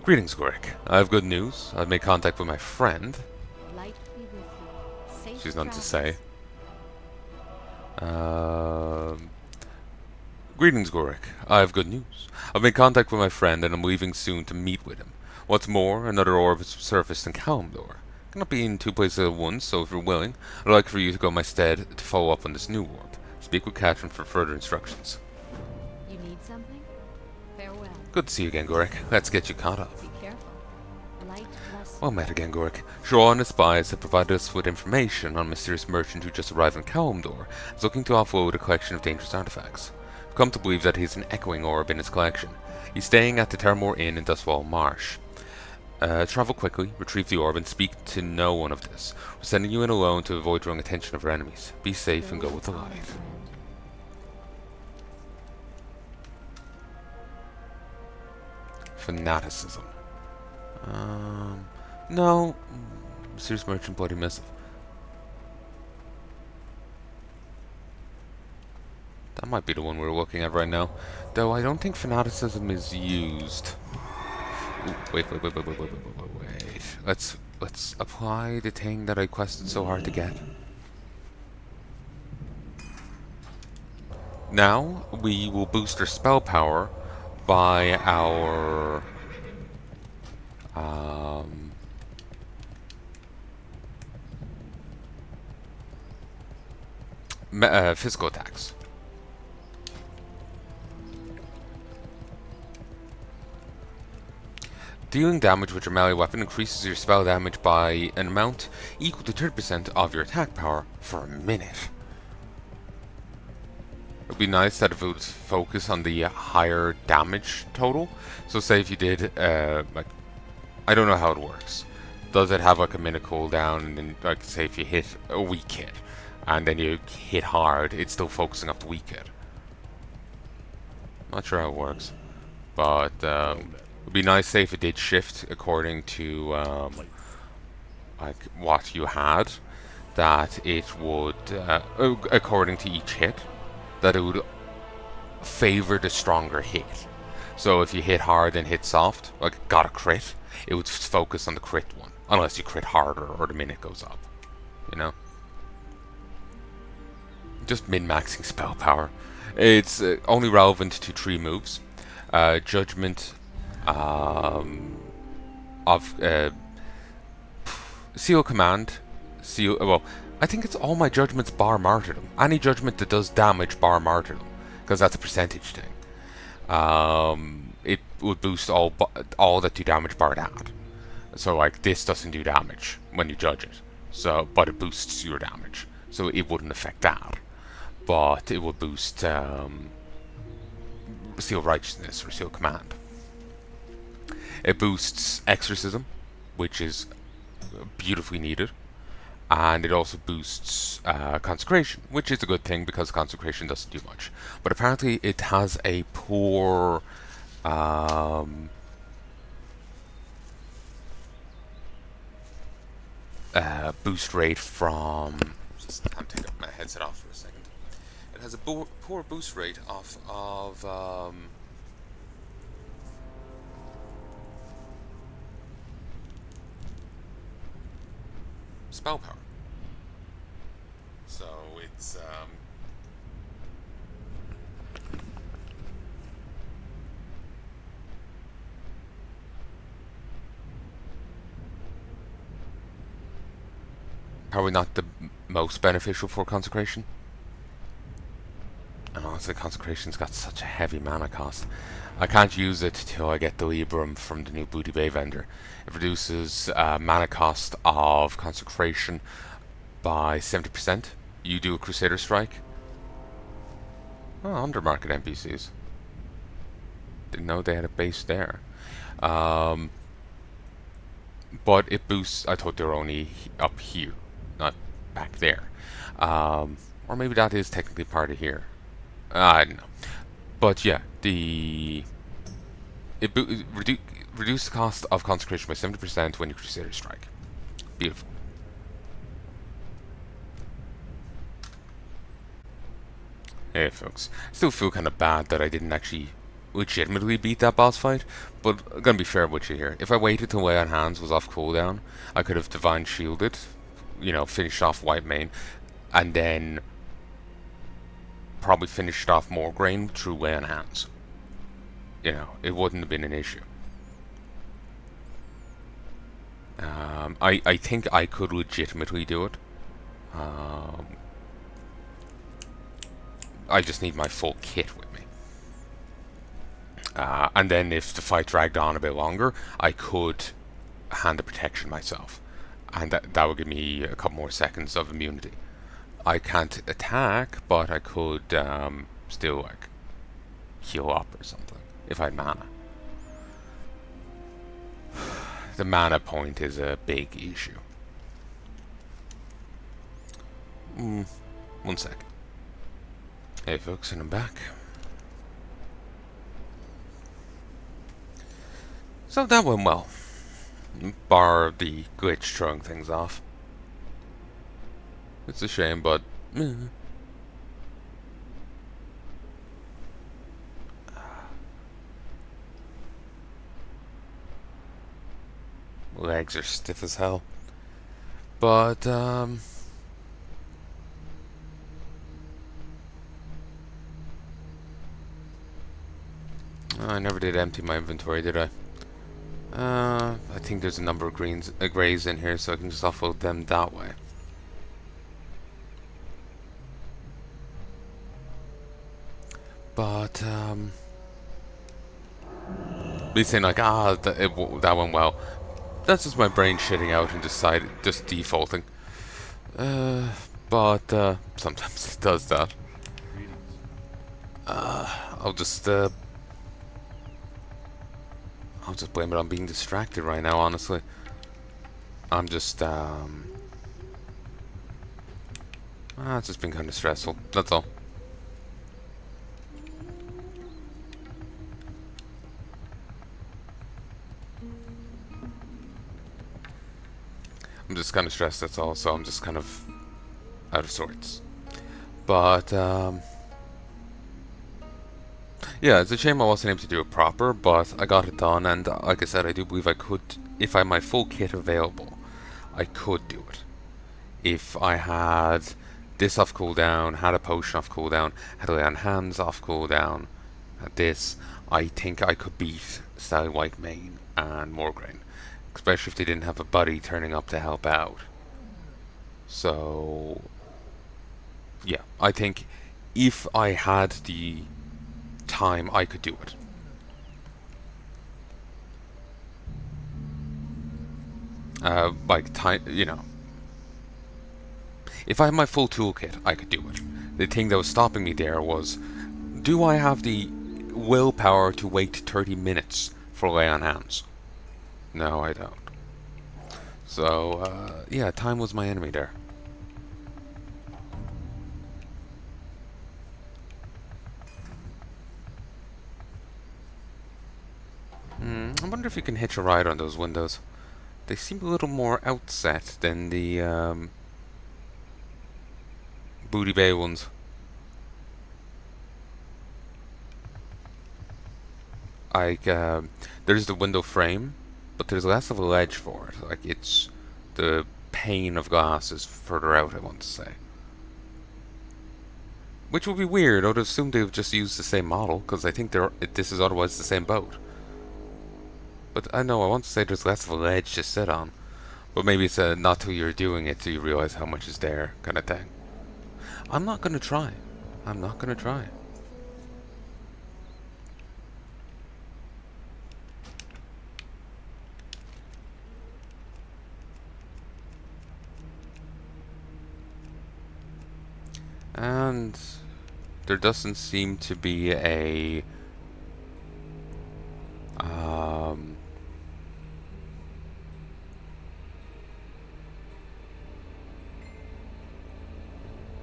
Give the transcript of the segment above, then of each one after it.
Greetings, Gorek. I have good news. I've made contact with my friend. Light be with you. She's Safe none to say. travels. Um, Greetings, Gorek. I have good news. I've made contact with my friend and I'm leaving soon to meet with him. What's more, another orb has surfaced in Kalimdor. Cannot be in two places at once, so if you're willing, I'd like for you to go in my stead to follow up on this new orb. Speak with Catherine for further instructions. You need something? Farewell. Good to see you again, Gorek. Let's get you caught up. Be careful. Light bless Well met again, Gork. Shaw and his spies have provided us with information on a mysterious merchant who just arrived in Kalimdor and is looking to offload a collection of dangerous artifacts. We've come to believe that he has an echoing orb in his collection. He's staying at the Terramore Inn in Dustwall Marsh. Travel quickly, retrieve the orb, and speak to no one of this. We're sending you in alone to avoid drawing attention of our enemies. Be safe and go with the honor, light. friend. Fanaticism. No. Mysterious merchant, bloody missive. That might be the one we're looking at right now. Though I don't think fanaticism is used. Ooh, wait. Let's apply the thing that I quested so hard to get. Now we will boost our spell power by our physical attacks. Dealing damage with your melee weapon increases your spell damage by an amount equal to 30% of your attack power for a minute. It would be nice that if it would focus on the higher damage total. So say if you did, like, I don't know how it works. Does it have like a minute cooldown and then, like, say if you hit a weak hit and then you hit hard, it's still focusing up the weak hit. Not sure how it works, but it would be nice, say, if it did shift according to like what you had, that it would, according to each hit, that it would favor the stronger hit. So if you hit hard and hit soft, like got a crit, it would focus on the crit one, unless you crit harder or the minute goes up. You know, just min-maxing spell power. It's only relevant to 3 moves: Judgment, of Seal Command, Seal. Well, I think it's all my judgments bar Martyrdom. Any judgment that does damage bar Martyrdom, because that's a percentage thing. It would boost all that do damage bar that. So like this doesn't do damage when you judge it. So, but it boosts your damage. So it wouldn't affect that. But it would boost Seal Righteousness or Seal Command. It boosts Exorcism, which is beautifully needed. And it also boosts Consecration, which is a good thing because Consecration doesn't do much. But apparently it has a poor boost rate from... I'm taking my headset off for a second. It has a poor boost rate of spell power. So it's probably not the most beneficial for consecration. And honestly, consecration's got such a heavy mana cost. I can't use it till I get the Librum from the new Booty Bay vendor. It reduces mana cost of consecration by 70%. You do a Crusader Strike. Oh, undermarket NPCs. Didn't know they had a base there. But it boosts. I thought they were only up here, not back there. Or maybe that is technically part of here. I don't know. But yeah, it reduce the cost of consecration by 70% when you Crusader Strike. Beautiful. Hey folks, still feel kind of bad that I didn't actually legitimately beat that boss fight. But I'm gonna be fair with you here. If I waited till Lay on Hands was off cooldown, I could have Divine Shielded, finished off White Mane, and then probably finished off Morgraine through Lay on Hands. It wouldn't have been an issue. I think I could legitimately do it. I just need my full kit with me. And then if the fight dragged on a bit longer, I could hand a protection myself. And that would give me a couple more seconds of immunity. I can't attack, but I could still like heal up or something if I had mana. The mana point is a big issue. 1 second. Hey folks, and I'm back. So that went well. Bar the glitch throwing things off. It's a shame, but legs are stiff as hell. But I never did empty my inventory, did I? I think there's a number of grays in here, so I can just offload them that way. But me saying like, that went well. That's just my brain shitting out and just defaulting. But sometimes it does that. I'll just blame it on being distracted right now, honestly. I'm just it's just been kind of stressful, that's all. I'm just kind of stressed, that's all, so I'm just kind of out of sorts. But yeah, it's a shame I wasn't able to do it proper, but I got it done, and like I said, I do believe I could, if I had my full kit available, I could do it. If I had this off cooldown, had a potion off cooldown, had a Lay on Hands off cooldown, had this, I think I could beat Sally White Mane and Morgraine. Especially if they didn't have a buddy turning up to help out. So yeah, I think if I had the time, I could do it. Like time, if I had my full toolkit, I could do it. The thing that was stopping me there was, do I have the willpower to wait 30 minutes for Lay on Hands? No, I don't. So, yeah, time was my enemy there. I wonder if you can hitch a ride on those windows. They seem a little more outset than the Booty Bay ones. Like, there's the window frame, but there's less of a ledge for it. Like, it's the pane of glass is further out, I want to say. Which would be weird. I would assume they've just used the same model, because I think this is otherwise the same boat. But I know, I want to say there's less of a ledge to sit on. But maybe it's not till you're doing it till you realize how much is there, kind of thing. I'm not going to try. I'm not going to try. And there doesn't seem to be a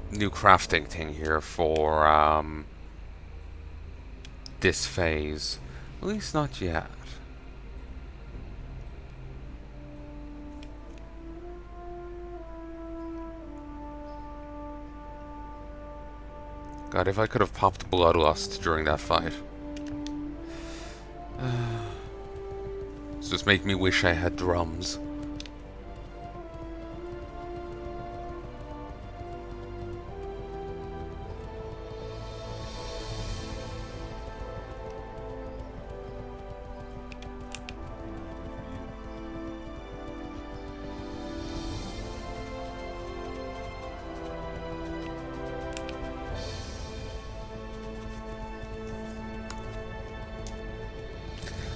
new crafting thing here for this phase. At least not yet. God, if I could have popped Bloodlust during that fight. It's just making me wish I had drums.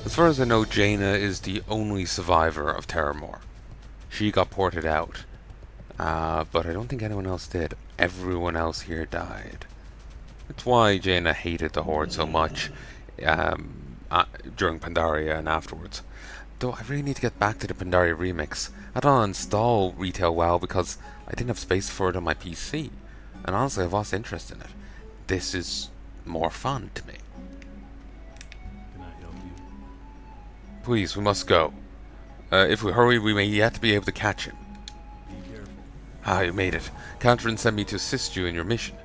As far as I know, Jaina is the only survivor of Terramore. She got ported out, but I don't think anyone else did. Everyone else here died. That's why Jaina hated the Horde so much during Pandaria and afterwards. Though I really need to get back to the Pandaria remix. I don't install Retail WoW because I didn't have space for it on my PC. And honestly, I've lost interest in it. This is more fun to me. Can I help you? Please, we must go. If we hurry, we may yet be able to catch him. Be careful. Ah, you made it. Catherine sent me to assist you in your mission.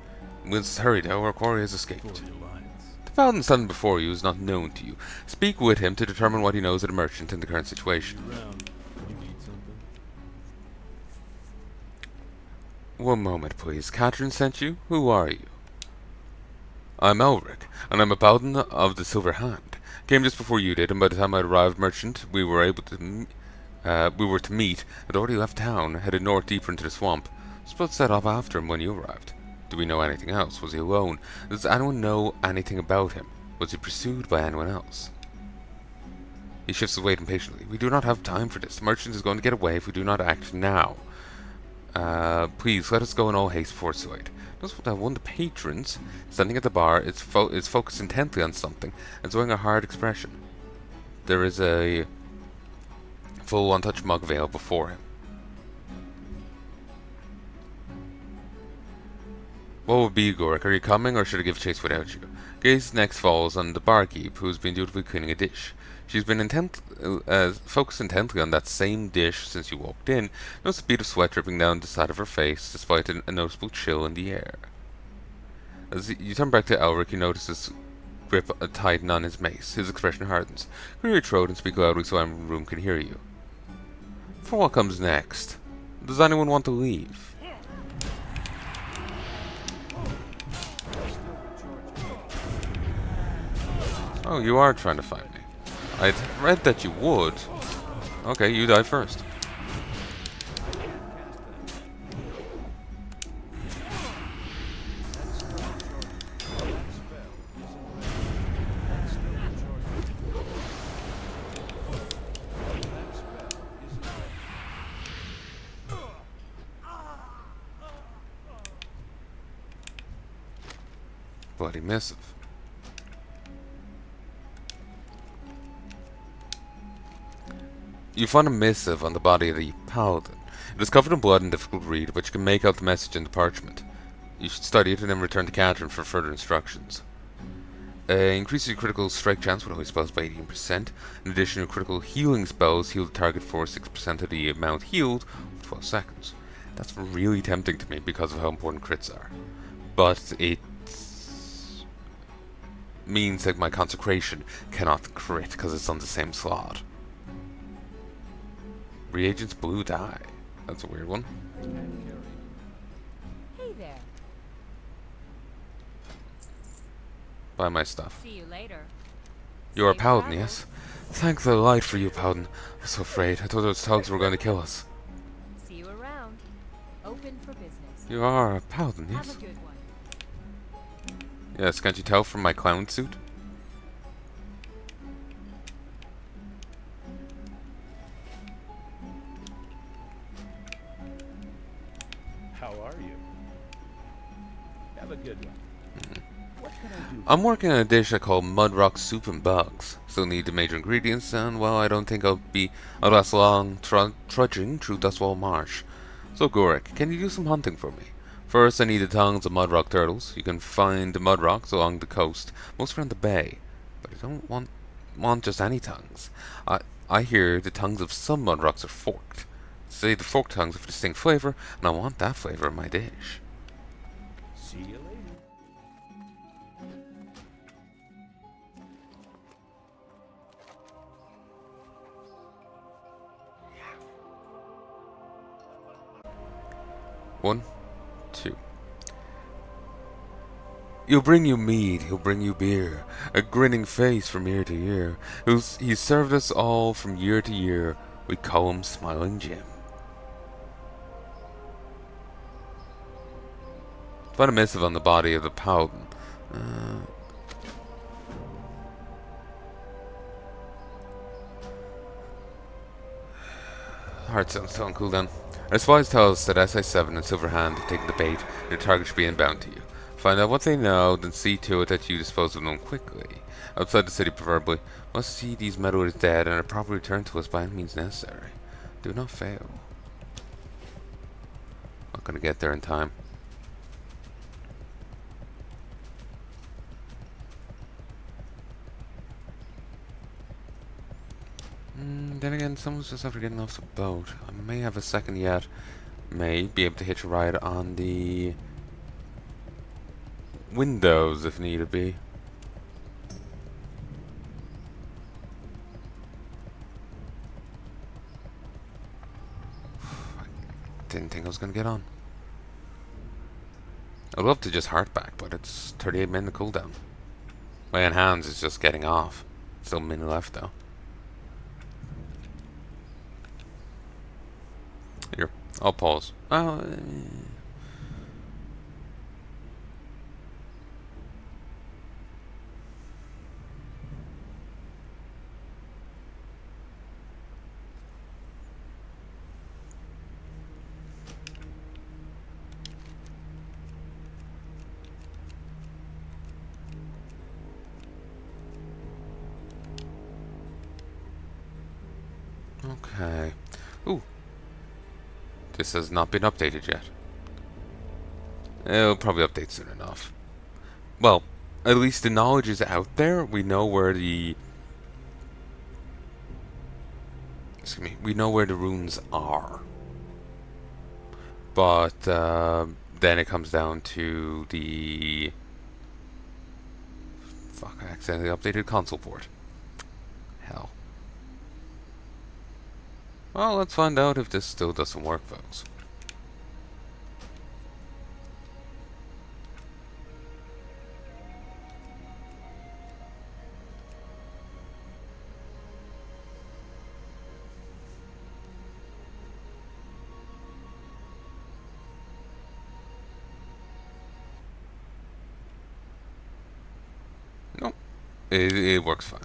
We must hurry now, our quarry has For escaped. the Alliance. The Paladin standing before you is not known to you. Speak with him to determine what he knows of the merchant in the current situation. Around. You need something? One moment, please. Catherine sent you? Who are you? I'm Elrick, and I'm a Paladin of the Silver Hand. Came just before you did, and by the time I arrived, merchant, we were to meet. Had already left town, headed north deeper into the swamp. Supposed to set off after him when you arrived. Do we know anything else? Was he alone? Does anyone know anything about him? Was he pursued by anyone else? He shifts his weight impatiently. We do not have time for this. The merchant is going to get away if we do not act now. Please, let us go in all haste before it's too late. Notice that one of the patrons, standing at the bar, is focused intently on something and showing a hard expression. There is a full untouched mug veil before him. What would be, Gorik? Are you coming, or should I give chase without you? Gaze next falls on the barkeep, who's been dutifully cleaning a dish. She's been focused intently on that same dish since you walked in. Notice a bead of sweat dripping down the side of her face, despite a noticeable chill in the air. As you turn back to Elrick, you notice his grip tighten on his mace. His expression hardens. Clear your throat and speak loudly so everyone in the room can hear you. For what comes next? Does anyone want to leave? Oh, you are trying to find me. I'd read that you would. Okay, you die first. Bloody Missive. You find a missive on the body of the Paladin. It is covered in blood and difficult to read, but you can make out the message in the parchment. You should study it and then return to Catherine for further instructions. Increases your critical strike chance with holy spells by 18%. In addition, your critical healing spells heal the target for 6% of the amount healed for 12 seconds. That's really tempting to me because of how important crits are. But it means that my consecration cannot crit because it's on the same slot. Reagent's blue dye. That's a weird one. Hey there. Buy my stuff. See you later. You are a Safe Paladin, travels. yes? Thank the light for you, Paladin. I was so afraid. I thought those thugs were going to kill us. See you around. Open for business. You are a Paladin, Have yes? a good one. Yes, can't you tell from my clown suit? How are you? Have a good one. What can I do? I'm working on a dish I call Mudrock Soup and Bugs. Still need the major ingredients, and well, I don't think I'll last long trudging through Dustwall Marsh. So, Gorik, can you do some hunting for me? First, I need the tongues of Mudrock turtles. You can find the Mudrocks along the coast, most around the bay. But I don't want just any tongues. I hear the tongues of some Mudrocks are forked. Say the forked tongues have a distinct flavor, and I want that flavor in my dish. See you later. 1, 2. He'll bring you mead, he'll bring you beer, a grinning face from year to year. He's served us all from year to year. We call him Smiling Jim. Find a missive on the body of the paladin. Heart sounds still on cooldown. Our spies tell us that SI7 and Silverhand have taken the bait, and their target should be inbound to you. Find out what they know, then see to it that you dispose of them quickly. Outside the city, preferably. Must see these meddlers dead, and are properly returned to us by any means necessary. Do not fail. Not gonna get there in time. Then again, someone's just after getting off the boat. I may have a second yet. May be able to hitch a ride on the windows if need be. Didn't think I was gonna get on. I'd love to just heart back, but it's 38-minute cooldown. Laying hands is just getting off. Still a minute left though. Here, I'll pause. Okay. Ooh. This has not been updated yet. It'll probably update soon enough. Well, at least the knowledge is out there. We know where the... Excuse me. We know where the runes are. But then it comes down to the... Fuck, I accidentally updated console port. Hell. Well, let's find out if this still doesn't work, folks. Nope. It works fine.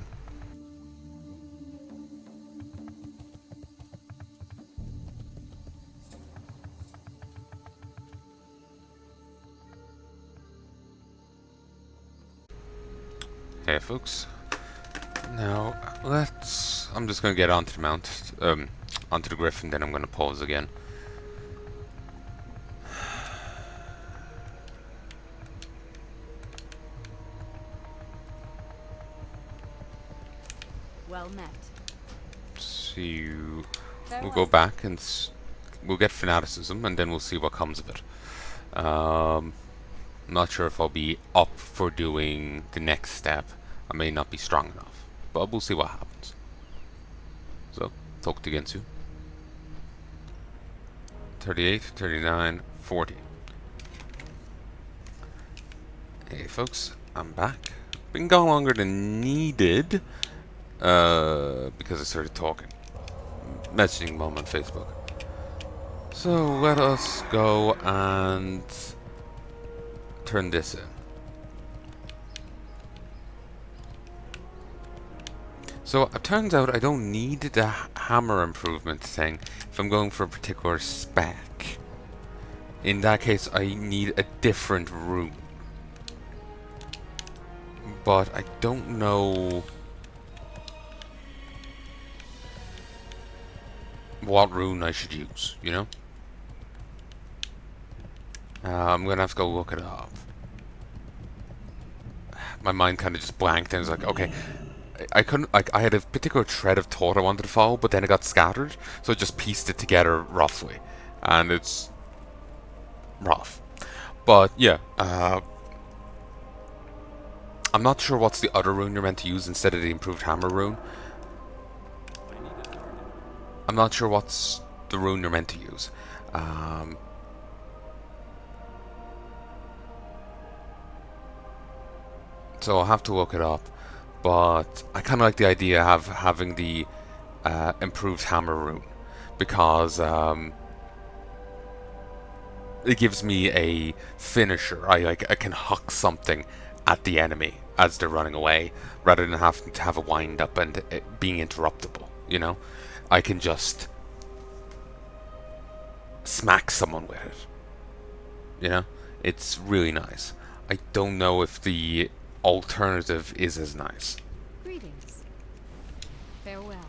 Hey folks, now I'm just gonna get onto the mount, onto the griffin, then I'm gonna pause again. Well met. See you. Farewell. We'll go back and we'll get fanaticism, and then we'll see what comes of it. I'm not sure if I'll be up for doing the next step. I may not be strong enough, but we'll see what happens. So, talk to you again soon. 38, 39, 40. Hey folks, I'm back. Been gone longer than needed, because I started talking. Messaging mom on Facebook. So let us go and turn this in. So it turns out I don't need the hammer improvement thing if I'm going for a particular spec. In that case, I need a different rune. But I don't know what rune I should use, you know? I'm gonna have to go look it up. My mind kind of just blanked and was like, okay, I couldn't, like, I had a particular thread of thought I wanted to follow, but then it got scattered, so I just pieced it together roughly. And it's rough. But, yeah, I'm not sure what's the other rune you're meant to use instead of the improved hammer rune. I'm not sure what's the rune you're meant to use. so I'll have to look it up. But I kind of like the idea of having the improved hammer rune, because it gives me a finisher. I can huck something at the enemy as they're running away, rather than having to have a wind up and it being interruptible. You know, I can just smack someone with it. You know, it's really nice. I don't know if the alternative is as nice. Greetings. Farewell.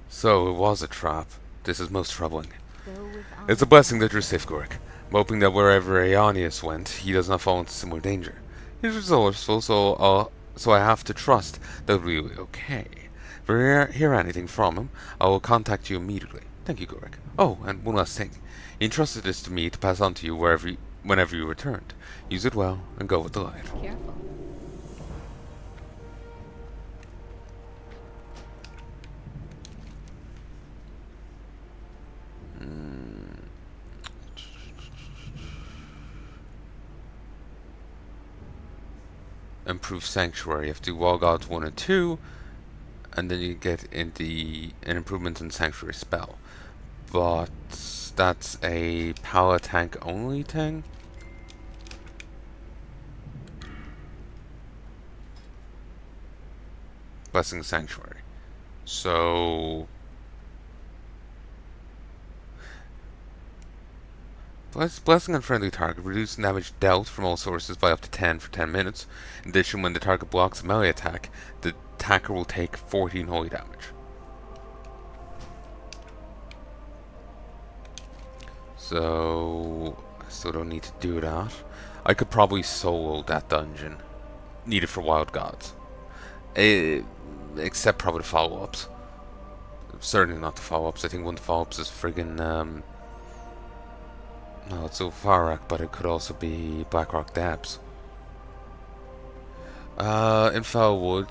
So it was a trap. This is most troubling. Go with honor. It's a blessing that you're safe, Gorik. I'm hoping that wherever Aeonius went, he does not fall into similar danger. He's resourceful, so I have to trust that we'll be okay. If I hear anything from him, I will contact you immediately. Thank you, Gorik. Oh, and one last thing. He entrusted this to me to pass on to you whenever you returned. Use it well, and go with the light. Careful. Improve Sanctuary. You have to do Wall Gods 1 and 2, and then you get an improvement in Sanctuary spell. But that's a power tank only thing. Blessing Sanctuary. So Blessing on friendly target. Reduce damage dealt from all sources by up to 10 for 10 minutes. In addition, when the target blocks a melee attack, the attacker will take 14 holy damage. So I still don't need to do that. I could probably solo that dungeon. Needed for Wild Gods. Except probably the follow-ups. Certainly not the follow-ups. I think one of the follow-ups is friggin' no, it's Ulfarak, but it could also be Blackrock Depths. In Foulwood,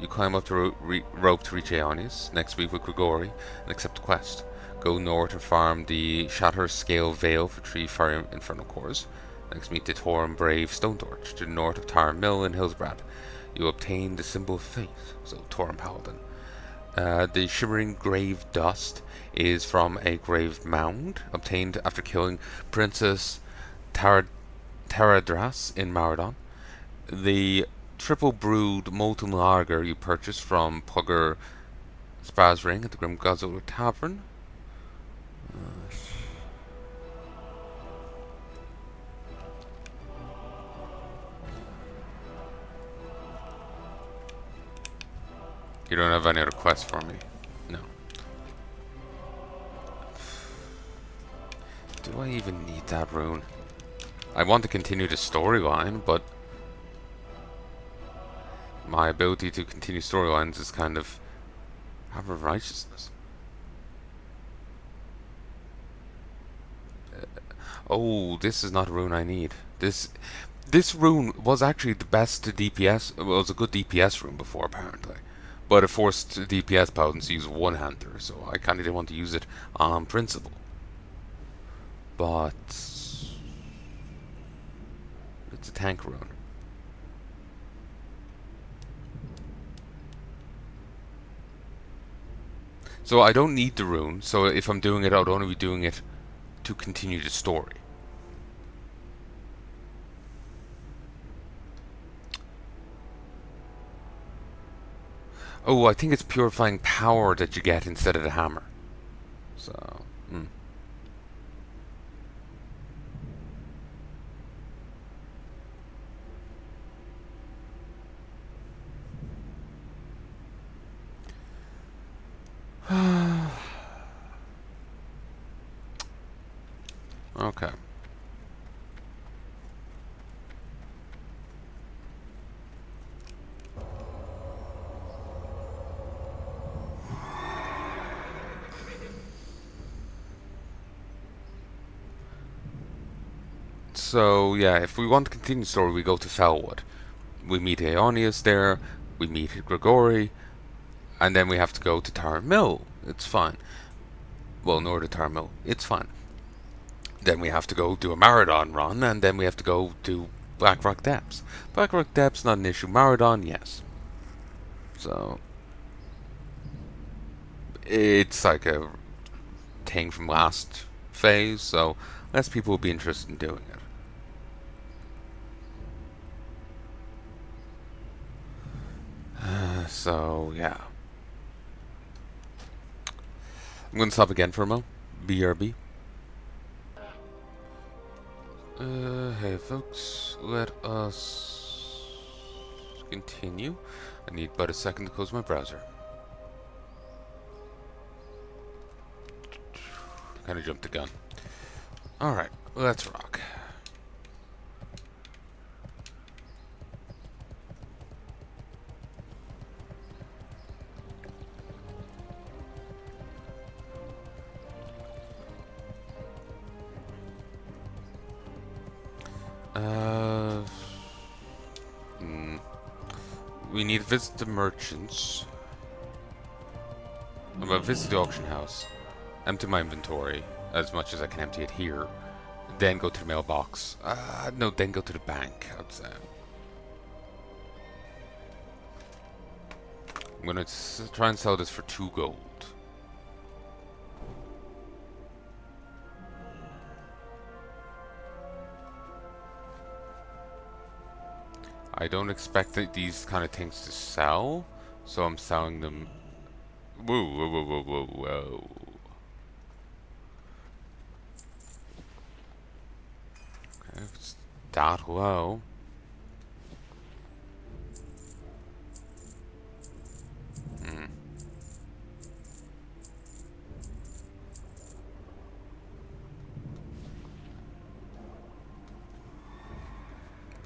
you climb up the rope to reach Aeonius. Next week with Grigori, and accept the quest. Go north and farm the Shatter Scale Veil for 3 Fire Infernal Cores. Next meet the Torum Brave Stone Torch to the north of Tar Mill in Hillsbrad. You obtain the Symbol of Faith, so Torum Paladin. The Shimmering Grave Dust is from a grave mound obtained after killing Princess Taradras in Maradon. The Triple Brewed Molten Lager you purchase from Pugger Spaz Ring at the Grim Guzzler Tavern. You don't have any other quests for me? No. Do I even need that rune? I want to continue the storyline, but my ability to continue storylines is kind of Hammer of Righteousness. Oh, this is not a rune I need. This rune was actually the best DPS. Well, it was a good DPS rune before, apparently. But it forced DPS paladins to use one-hander, so I kind of didn't want to use it on principle. But it's a tank rune. So I don't need the rune, so if I'm doing it, I would only be doing it to continue the story. Oh, I think it's purifying power that you get instead of the hammer. So, okay. So, yeah, if we want to continue the story, we go to Felwood. We meet Aeonius there, we meet Grigori, and then we have to go to Tar Mill. It's fine. Well, north of Tar Mill. It's fine. Then we have to go do a marathon run, and then we have to go do Blackrock Depths. Blackrock Depths, not an issue. Maradon, yes. So, it's like a thing from last phase, so less people will be interested in doing it. So, yeah. I'm going to stop again for a moment. BRB. Hey folks, let us continue. I need but a second to close my browser. Kinda jumped the gun. Alright, let's rock. Uh, we need to visit the merchants. I'm gonna visit the auction house. Empty my inventory as much as I can empty it here. Then go to the mailbox. No, then go to the bank, I'd say. I'm gonna try and sell this for 2 gold. I don't expect these kind of things to sell, so I'm selling them. Whoa, whoa, whoa, whoa, whoa, whoa. Okay, if it's that low.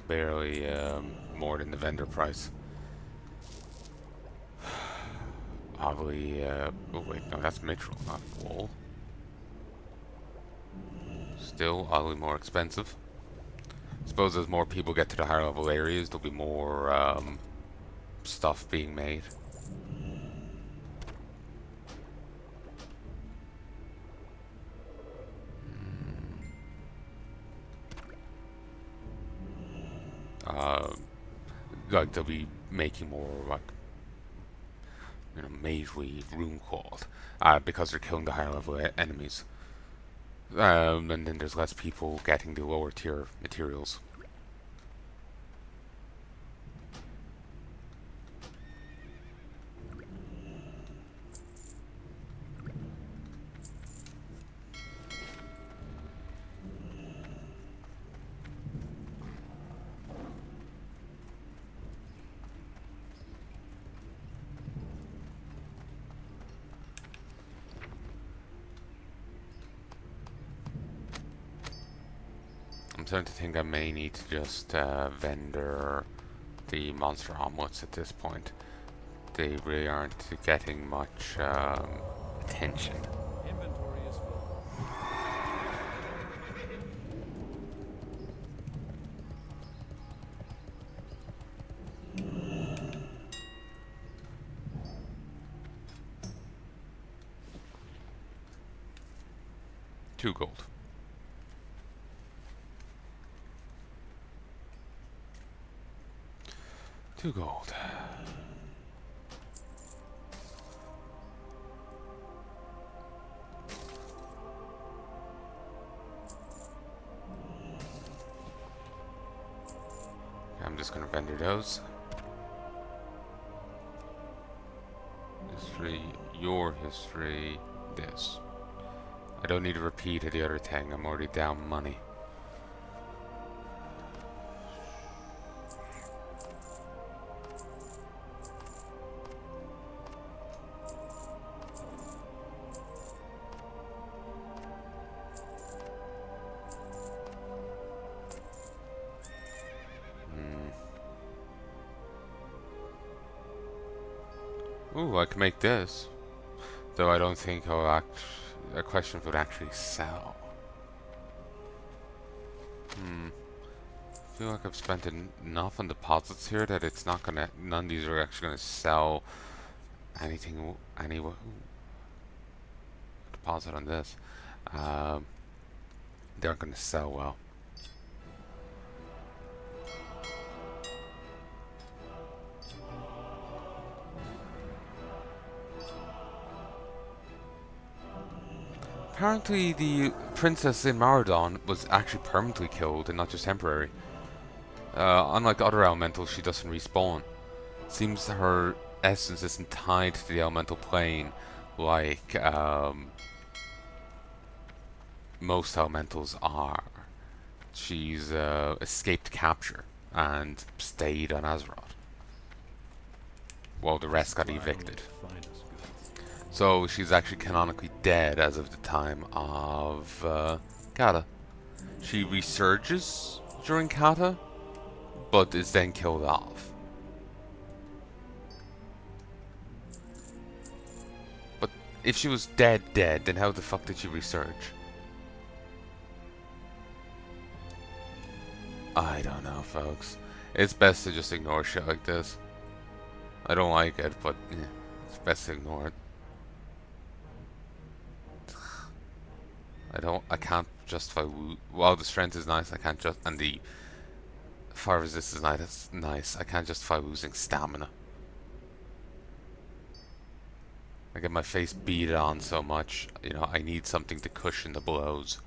Barely more than the vendor price. Oddly, oh wait, no, that's Mitchell, not Wool. Still oddly more expensive. Suppose as more people get to the higher level areas, there'll be more stuff being made. Like they'll be making more like mage weave, rune cloth, because they're killing the higher level enemies. And then there's less people getting the lower tier materials. I'm starting to think I may need to just vendor the monster omelets at this point. They really aren't getting much attention. Inventory is full. 2 gold. Two gold. I'm just gonna vendor those. History, your history, this. I don't need to repeat the other thing, I'm already down money. Ooh, I can make this. Though I don't think a question would actually sell. I feel like I've spent enough on deposits here that it's not gonna. None of these are actually gonna sell anything. Deposit on this. They aren't gonna sell well. Apparently, the princess in Maradon was actually permanently killed and not just temporary. Unlike other elementals, she doesn't respawn. Seems her essence isn't tied to the elemental plane like most elementals are. She's escaped capture and stayed on Azeroth, while the rest got evicted. So she's actually canonically dead as of the time of Kata. She resurges during Kata, but is then killed off. But if she was dead, then how the fuck did she resurge? I don't know, folks. It's best to just ignore shit like this. I don't like it, but it's best to ignore it. I can't justify while the strength is nice, I can't just, and the fire resist is nice, I can't justify losing stamina. I get my face beat on so much, you know, I need something to cushion the blows.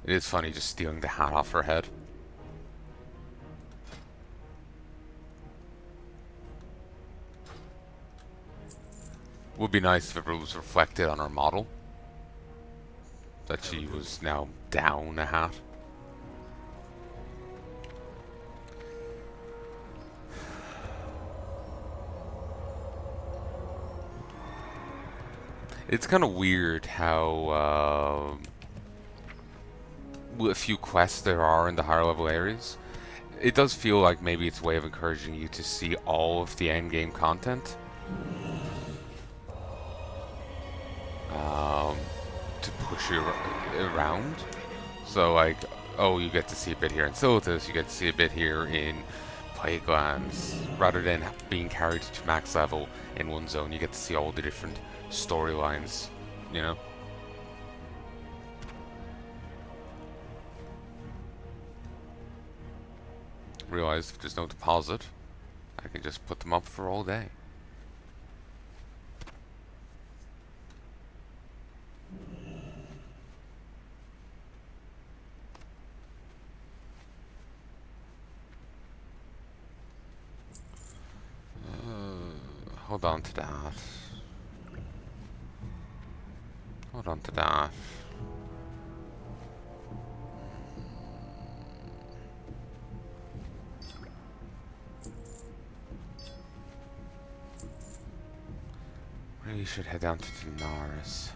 It is funny just stealing the hat off her head. Would be nice if it was reflected on her model that she was now down a hat. It's kind of weird how a few quests there are in the higher level areas. It does feel like maybe it's a way of encouraging you to see all of the end game content. To push you around. So like, oh, you get to see a bit here in Silithus, you get to see a bit here in Plaguelands. Rather than being carried to max level in one zone, you get to see all the different storylines, you know? Realize if there's no deposit, I can just put them up for all day. Hold on to that. Hold on to that. Maybe should head down to Daenerys.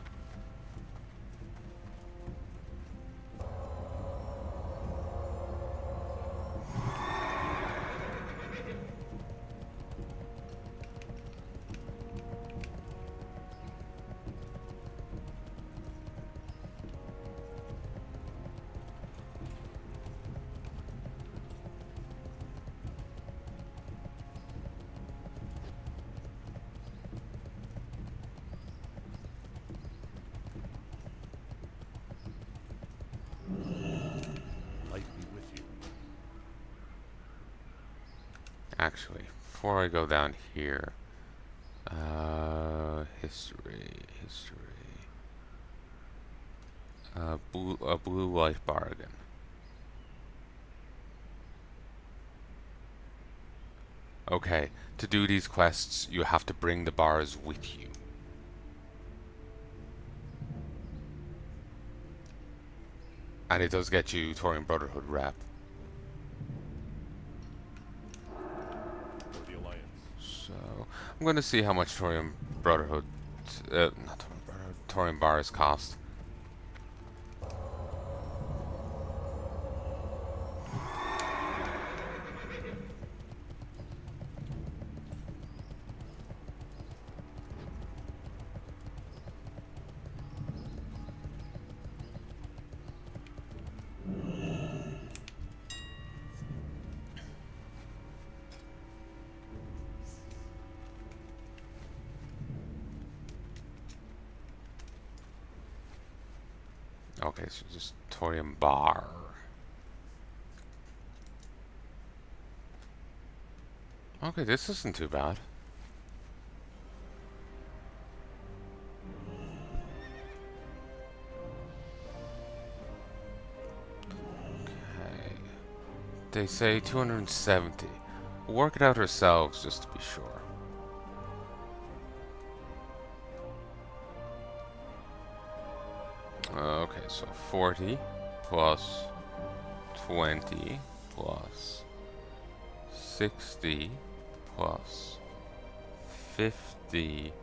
Actually, before I go down here, history. A blue light bargain. Okay, to do these quests, you have to bring the bars with you. And it does get you Taurian Brotherhood rep. So, I'm going to see how much Taurian Brotherhood, not Taurian Brotherhood, Taurian bars cost. Okay, so just Taurian bar. Okay, this isn't too bad. Okay. They say 270. We'll work it out ourselves just to be sure. Okay, so 40 plus 20 plus 60 plus 50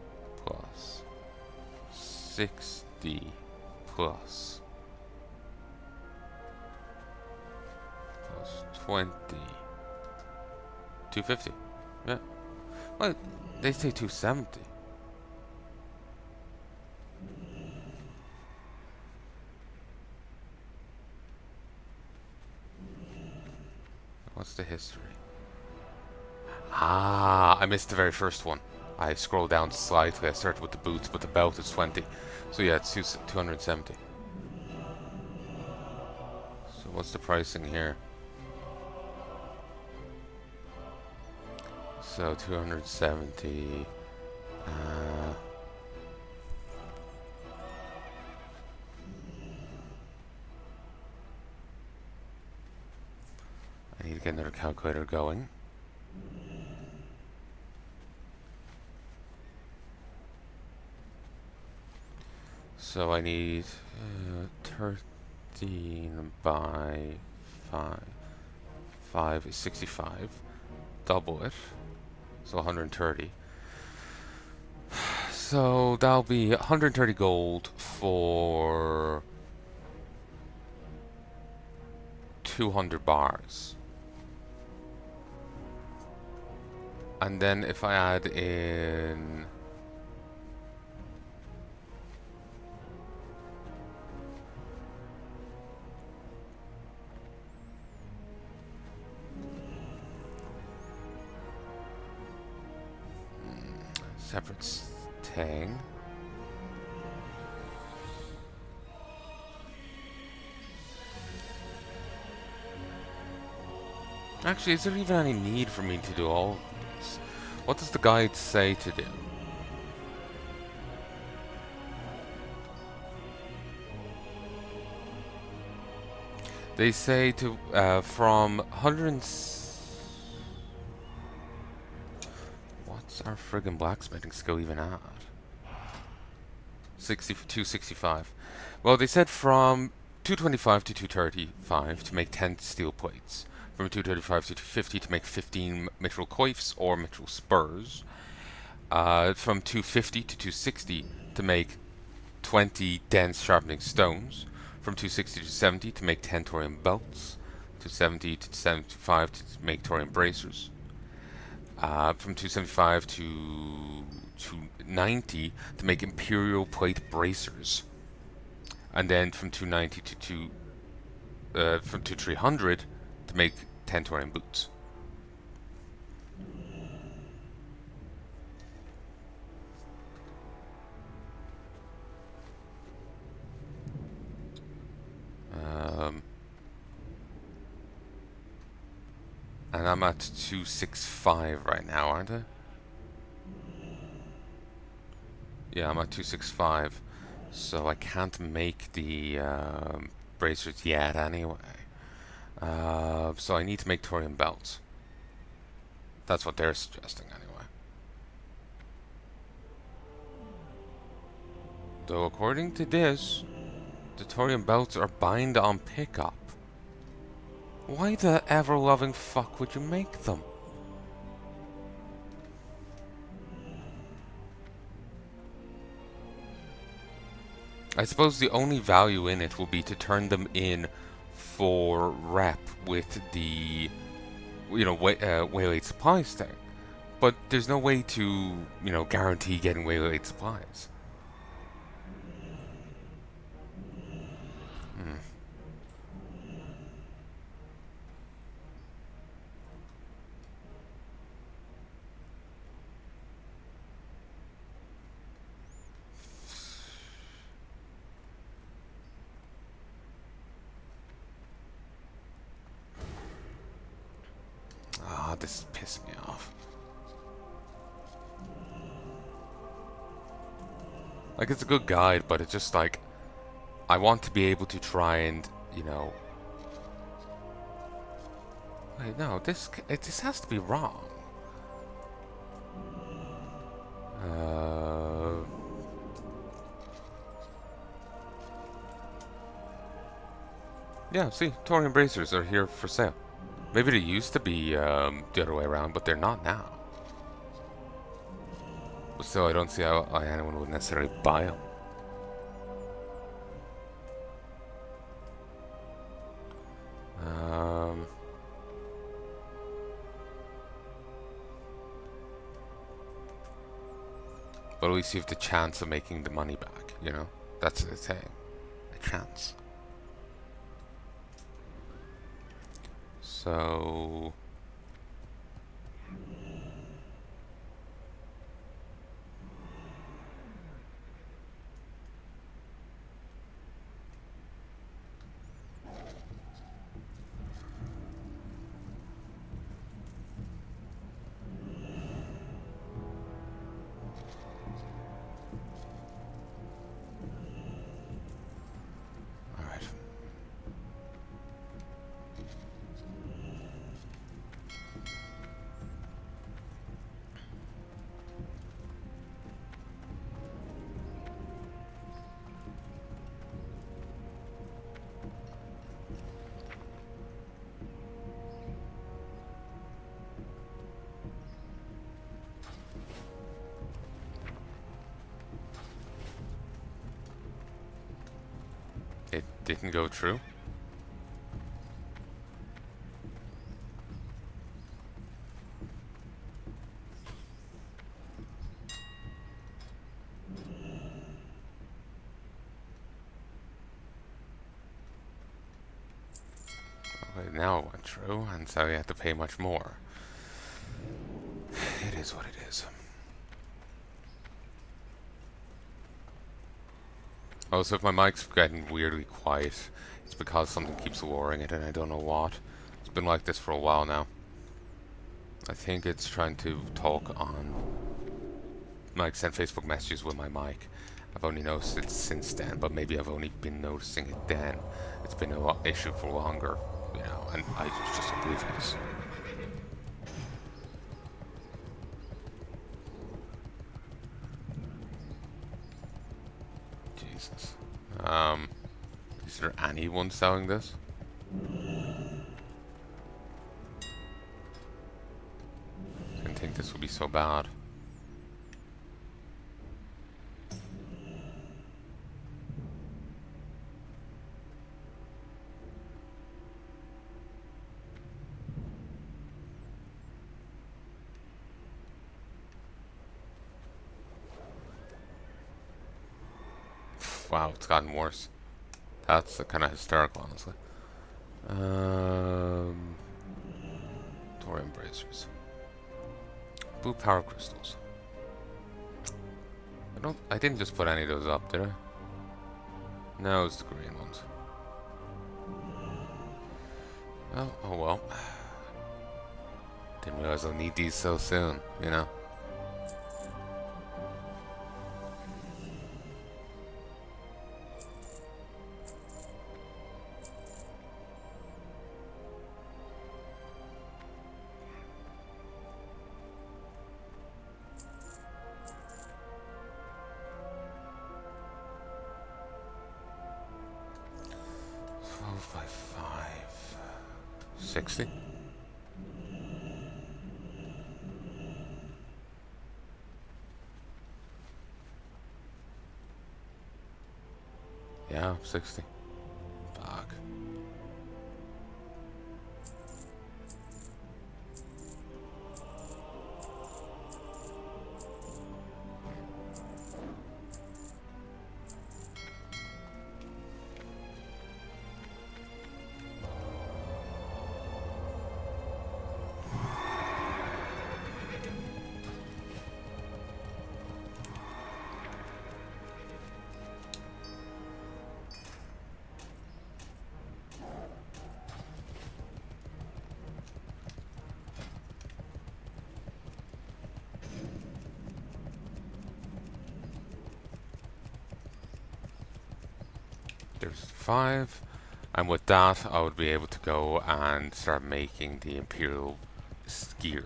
plus 60 plus 20. 250. Yeah. Well, they say 270. What's the history? Ah, I missed the very first one. I scrolled down slightly. I started with the boots, but the belt is 20. So yeah, it's 270. So what's the pricing here? So 270. I need to get another calculator going. So I need 13 by 5. 5 is 65. Double it. So 130. So that'll be 130 gold for 200 bars. And then if I add in separate thing. Actually, is there even any need for me to do all of these? What does the guide say to do? They say to from 100. What's our friggin' blacksmithing skill even at? 265. Well, they said from 225 to 235 to make 10 steel plates. From 235 to 250 to make 15 mithril coifs or mithril spurs. From 250 to 260 to make 20 dense sharpening stones. From 260 to 70 to make 10 thorium belts. 270 to 75 to make thorium bracers. From 275 to 290 to make Imperial plate bracers. And then from 290 to from 300 to make 10 thorium boots. And I'm at 265 right now, aren't I? Yeah, I'm at 265. So I can't make the bracers yet anyway. So I need to make thorium belts. That's what they're suggesting anyway. Though according to this, the thorium belts are bind on pickup. Why the ever-loving fuck would you make them? I suppose the only value in it will be to turn them in for rep with the, Waylate supplies thing. But there's no way to, guarantee getting Waylate supplies. this is pissing me off. Like, it's a good guide, but it's just like, I want to be able to try and, you know... Wait, no, this has to be wrong. Yeah, see, Thorium bracers are here for sale. Maybe they used to be the other way around, but they're not now. But still, I don't see how anyone would necessarily buy them. But at least you have the chance of making the money back, you know? That's the thing. A chance. So... Alright. It didn't go through? Okay, now it went through, and so you have to pay much more. It is what it is. Also, if my mic's getting weirdly quiet, it's because something keeps lowering it and I don't know what. It's been like this for a while now. I think it's trying to talk on... like, send Facebook messages with my mic. I've only noticed it since then, but maybe I've only been noticing it then. It's been an issue for longer, you know, and I was just oblivious. Jesus. Is there anyone selling this? I didn't think this would be so bad. Wow, it's gotten worse. That's kind of hysterical, honestly. Thorium bracers. Blue power crystals. I didn't just put any of those up, did I? No, it's the green ones. Oh well. Didn't realize I'll need these so soon, you know? By 5... 60? Yeah, 60. Fuck. there's 5. And with that, I would be able to go and start making the Imperial gear,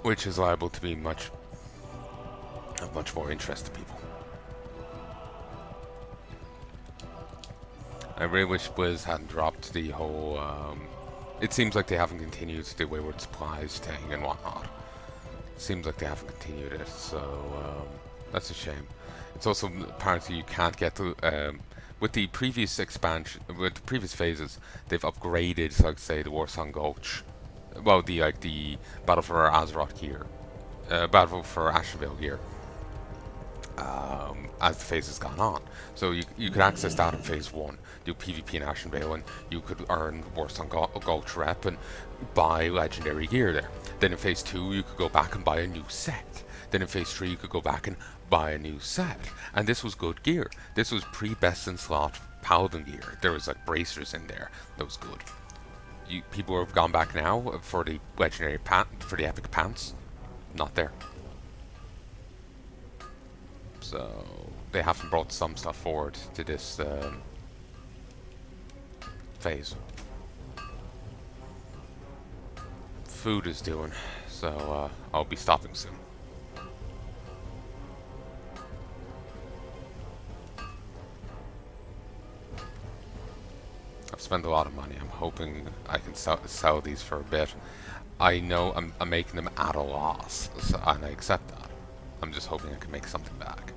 which is liable to be of much more interest to people. I really wish Blizz hadn't dropped the whole. It seems like they haven't continued the wayward supplies thing and whatnot. It seems like they haven't continued it, so that's a shame. It's also apparently you can't get to with the previous expansion, with the previous phases, they've upgraded, like say, the Warsong Gulch. Well, the Battle for Azeroth gear, Battle for Ashenvale gear. As the phase has gone on, so you could access that in phase 1, do PvP in Ashenvale, and you could earn Warsong Gulch rep and buy legendary gear there. Then in phase 2, you could go back and buy a new set. Then in phase 3, you could go back and buy a new set. And this was good gear. This was pre-best in slot paladin gear. There was like bracers in there. That was good. People have gone back now for the legendary for the epic pants. Not there. So they haven't brought some stuff forward to this phase. Food is doing, so I'll be stopping soon. I've spent a lot of money. I'm hoping I can sell these for a bit. I know I'm making them at a loss, so, and I accept that. I'm just hoping I can make something back.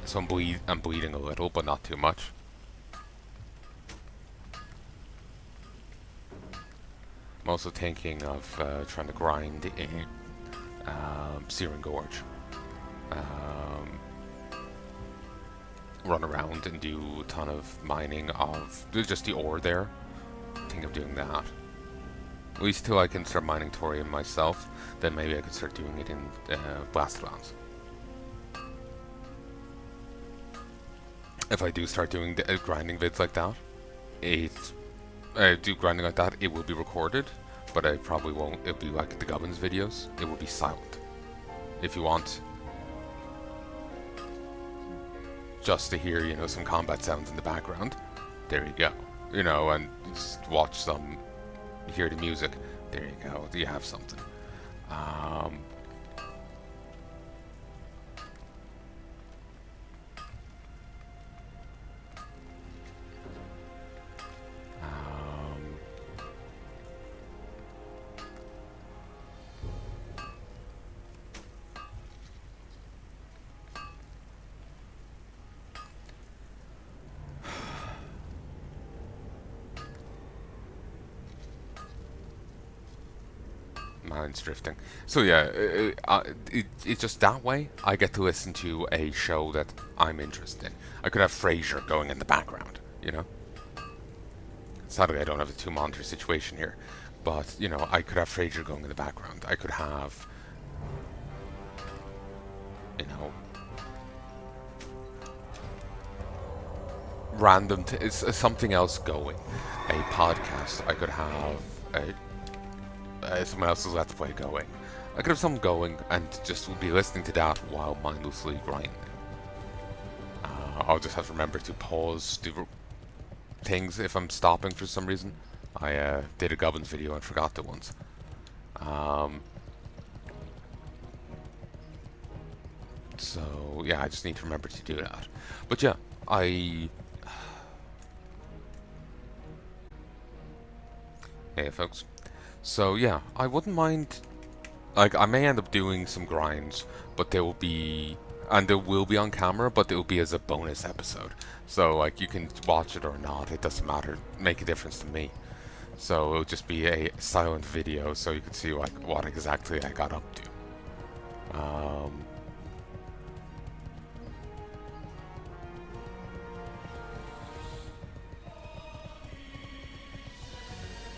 So I'm bleeding a little, but not too much. I'm also thinking of trying to grind in Searing Gorge. Run around and do a ton of mining of just the ore there. Think of doing that. At least till I can start mining thorium myself, then maybe I could start doing it in Blastlands. If I do start doing the, grinding vids like that, it will be recorded, but I probably won't. It'll be like the Gubbins videos. It will be silent. If you want just to hear, you know, some combat sounds in the background, there you go. You know, and just watch some, hear the music. There you go. You have something. Mine's drifting. So yeah, it's just that way I get to listen to a show that I'm interested in. I could have Frasier going in the background, you know? Sadly, I don't have a 2-monitor situation here, but, you know, I could have Frasier going in the background. I could have, you know, random, something else going. A podcast. I could have someone else's Let's Play going. I could have something going and just be listening to that while mindlessly grinding. I'll just have to remember to pause, do things if I'm stopping for some reason. I did a Gubbins video and forgot to once. So yeah, I just need to remember to do that. But yeah, Hey folks. So yeah, I wouldn't mind, like, I may end up doing some grinds, but they will be on camera, but it will be as a bonus episode. So like, you can watch it or not, it doesn't matter, make a difference to me. So it'll just be a silent video, so you can see like what exactly I got up to.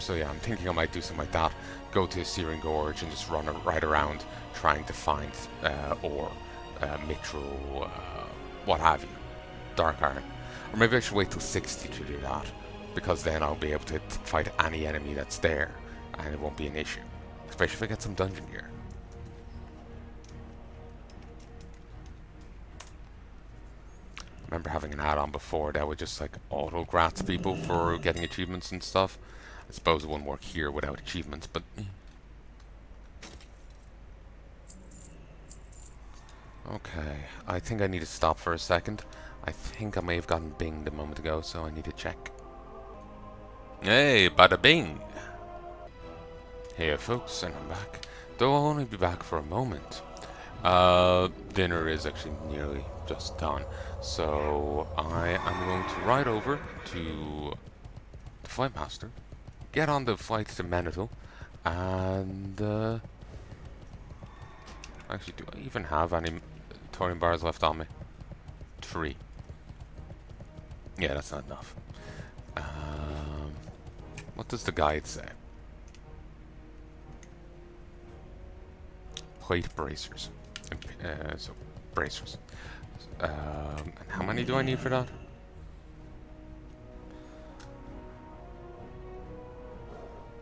So yeah, I'm thinking I might do something like that. Go to Searing Gorge and just run right around trying to find ore, mithril, what have you, dark iron. Or maybe I should wait till 60 to do that, because then I'll be able to fight any enemy that's there, and it won't be an issue. Especially if I get some dungeon gear. remember having an add-on before that would just like auto-grats people for getting achievements and stuff. I suppose it wouldn't work here without achievements, but... Okay, I think I need to stop for a second. I think I may have gotten binged a moment ago, so I need to check. Hey, bada bing! Hey folks, and I'm back. Though I'll only be back for a moment. Dinner is actually nearly just done, so I am going to ride over to the Flight Master, get on the flight to Manitou, and actually, do I even have any Torium bars left on me? 3. Yeah, that's not enough. What does the guide say? Plate bracers. So, bracers. And how many do I need for that?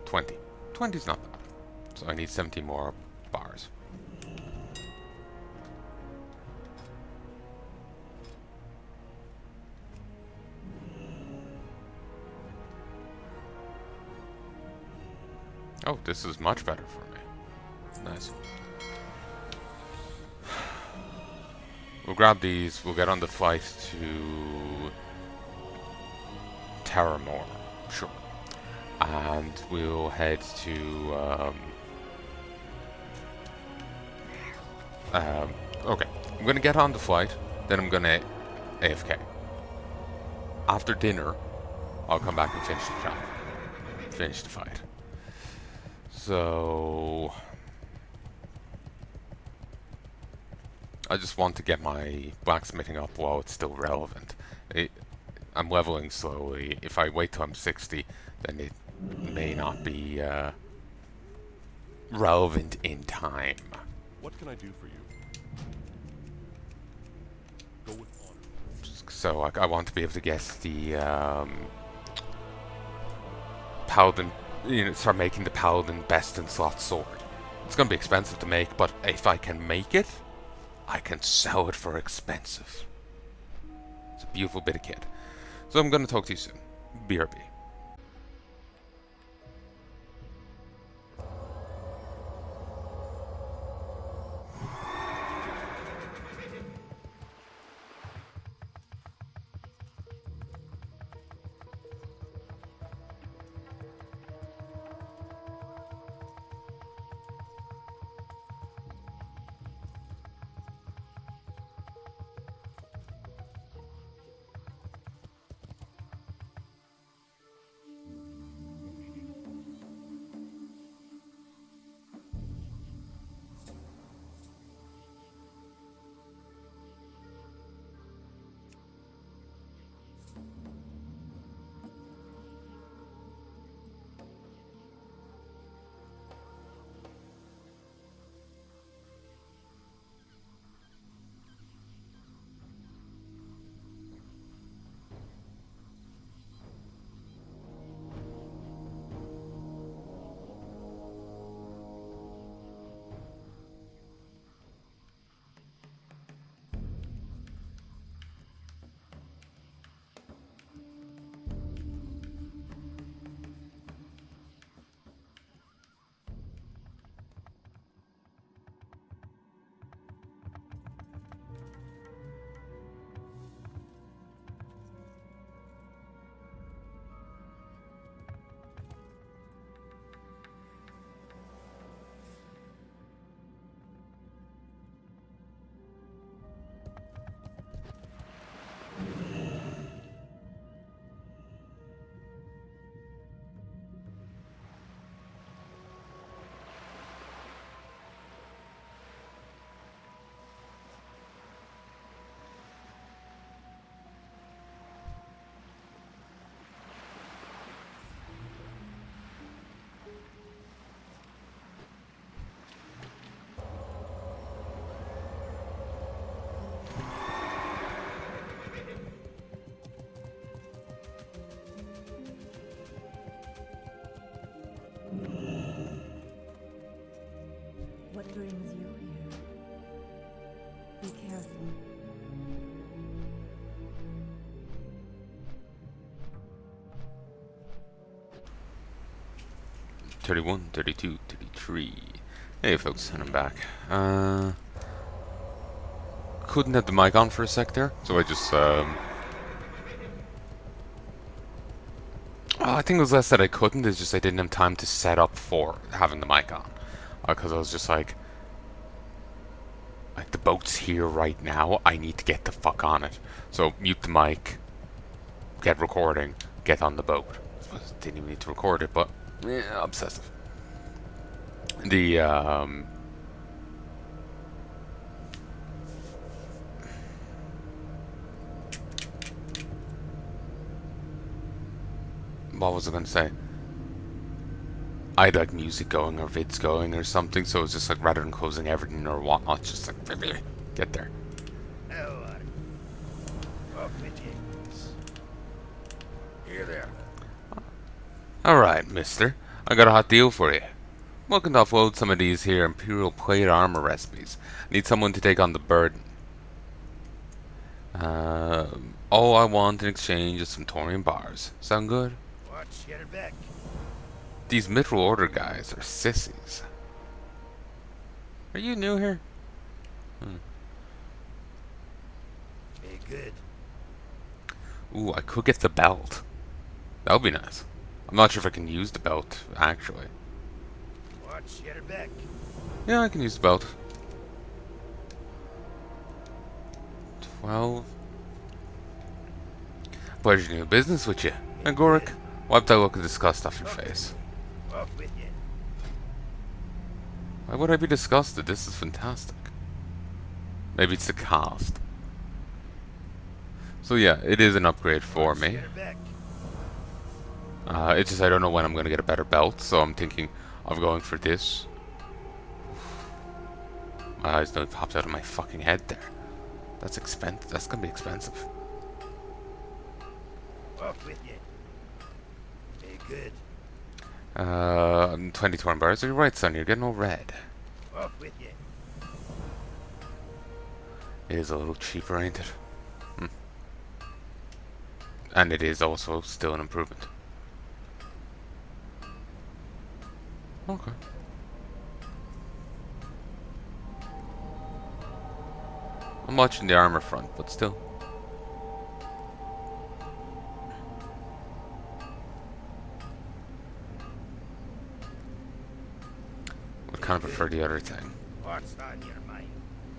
20. 20's not bad. So I need 70 more bars. Oh, this is much better for me. Nice. We'll grab these, we'll get on the flight to Terramore, sure. And we'll head to, okay, I'm gonna get on the flight, then I'm gonna AFK. After dinner, I'll come back and finish the job. Finish the fight. So... I just want to get my blacksmithing up while it's still relevant. I'm leveling slowly. If I wait till I'm 60, then it may not be relevant in time. What can I do for you? Go with honor. So like, I want to be able to get the Paladin, start making the Paladin best in slot sword. It's going to be expensive to make, but if I can make it, I can sell it for expensive. It's a beautiful bit of kit. So I'm going to talk to you soon. BRB. 31, 32, 33. Hey folks, and I'm back. Couldn't have the mic on for a sec there, so I just I think it was less that I couldn't, it's just I didn't have time to set up for having the mic on. Because I was just like, the boat's here right now, I need to get the fuck on it. So mute the mic, get recording, get on the boat. I didn't even need to record it, but obsessive. The what was I gonna say? I had like music going or vids going or something, so it's just like rather than closing everything or whatnot, it's just like get there. Here there. Alright, mister. I got a hot deal for you. Looking to offload some of these here Imperial plate armor recipes. Need someone to take on the burden. All I want in exchange is some Taurian bars. Sound good? Watch your back. These mithril order guys are sissies. Are you new here? Be good. Ooh, I could get the belt. That would be nice. I'm not sure if I can use the belt, actually. Watch your back. Yeah, I can use the belt. 12. Pleasure doing business with you. Agoric, wipe that look of disgust off your face. Off with you. Why would I be disgusted? This is fantastic. Maybe it's the cost. So yeah, it is an upgrade for me. Your back. It's just I don't know when I'm going to get a better belt, so I'm thinking of going for this. My eyes nearly popped out of my fucking head there. That's expensive. That's going to be expensive. Off with you. Be good. 20 torn bars. You're right, son. You're getting all red. Off with you. It is a little cheaper, ain't it? And it is also still an improvement. Okay. I'm watching the armor front, but still. I kind of prefer the other thing. What's on your mind?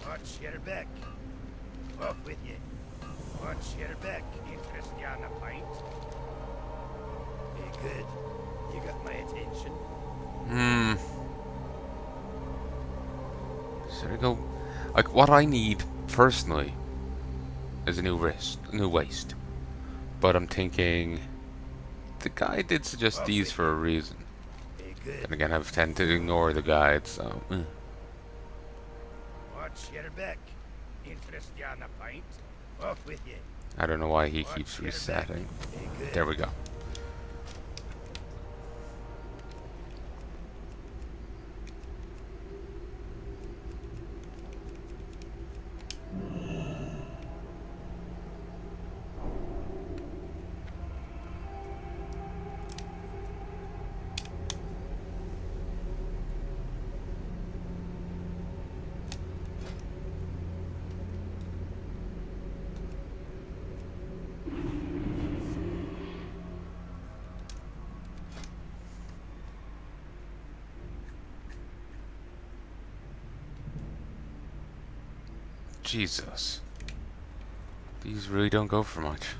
Watch your back. Off with you. Watch your back. Interest you on a pint? Be good. You got my attention. Should I go? Like, what I need personally is a new wrist, a new waist. But I'm thinking the guy did suggest these for a reason. Be good. And again, I've tend to ignore the guide, so. Watch your back. Interest you on a pint? Off with you. I don't know why he keeps resetting. Be good. There we go. Jesus. These really don't go for much.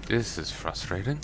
This is frustrating.